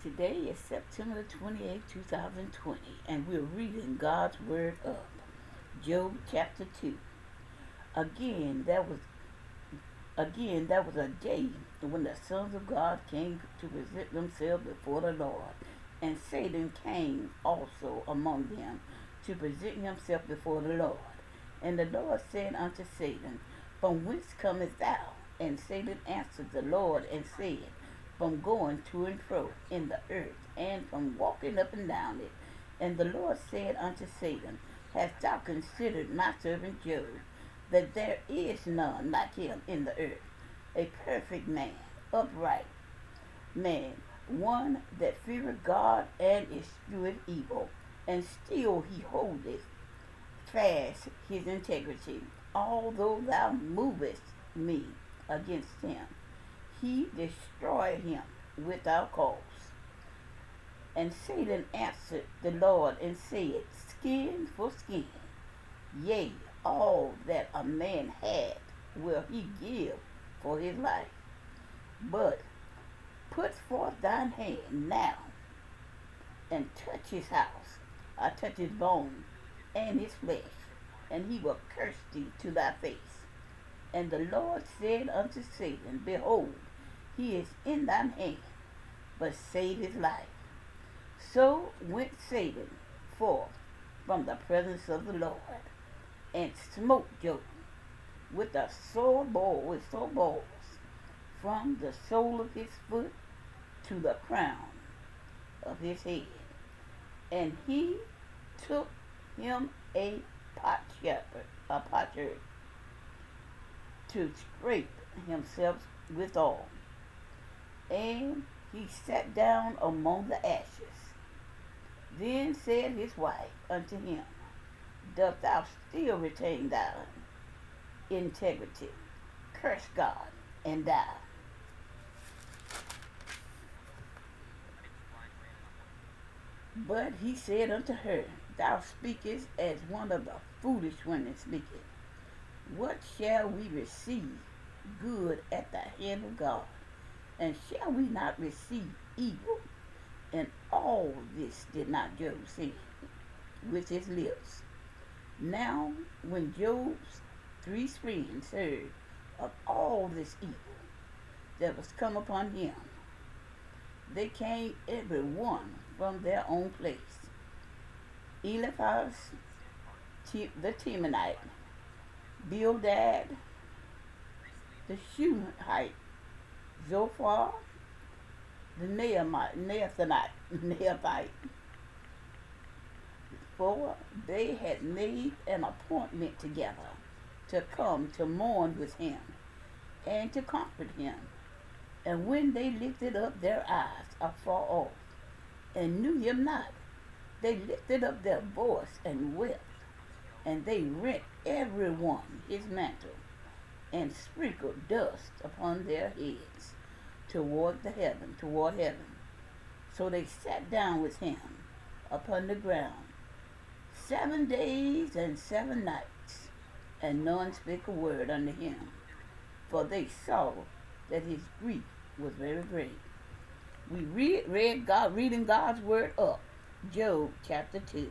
Today is September 28, 2020, and we're reading God's Word up. Job chapter 2. Again, that was a day when the sons of God came to present themselves before the Lord, and Satan came also among them to present himself before the Lord. And the Lord said unto Satan, From whence comest thou? And Satan answered the Lord and said, From going to and fro in the earth, and from walking up and down it. And the Lord said unto Satan, Hast thou considered my servant Job, that there is none like him in the earth, a perfect man, upright man, one that feareth God and escheweth evil, and still he holdeth fast his integrity, although thou movest me against him. He destroyed him without cause. And Satan answered the Lord and said, Skin for skin, yea, all that a man had will he give for his life. But put forth thine hand now, and touch his house, touch his bone and his flesh, and he will curse thee to thy face. And the Lord said unto Satan, Behold, he is in thine hand, but save his life. So went Satan forth from the presence of the Lord, and smote Job with a sore balls, from the sole of his foot to the crown of his head. And he took him a potsherd to scrape himself withal. And he sat down among the ashes. Then said his wife unto him, Dost thou still retain thy integrity? Curse God and die. But he said unto her, Thou speakest as one of the foolish women speaketh. What shall we receive good at the hand of God? And shall we not receive evil? And all this did not Job say with his lips. Now when Job's 3 friends heard of all this evil that was come upon him, they came every one from their own place. Eliphaz the Temanite, Bildad the Shuhite, Zophar the Naamathite, for they had made an appointment together to come to mourn with him and to comfort him. And when they lifted up their eyes afar off and knew him not, they lifted up their voice and wept, and they rent every one his mantle, and sprinkled dust upon their heads toward heaven. So they sat down with him upon the ground 7 days and 7 nights, and none spake a word unto him, for they saw that his grief was very great. We reading God's word up, Job chapter 2.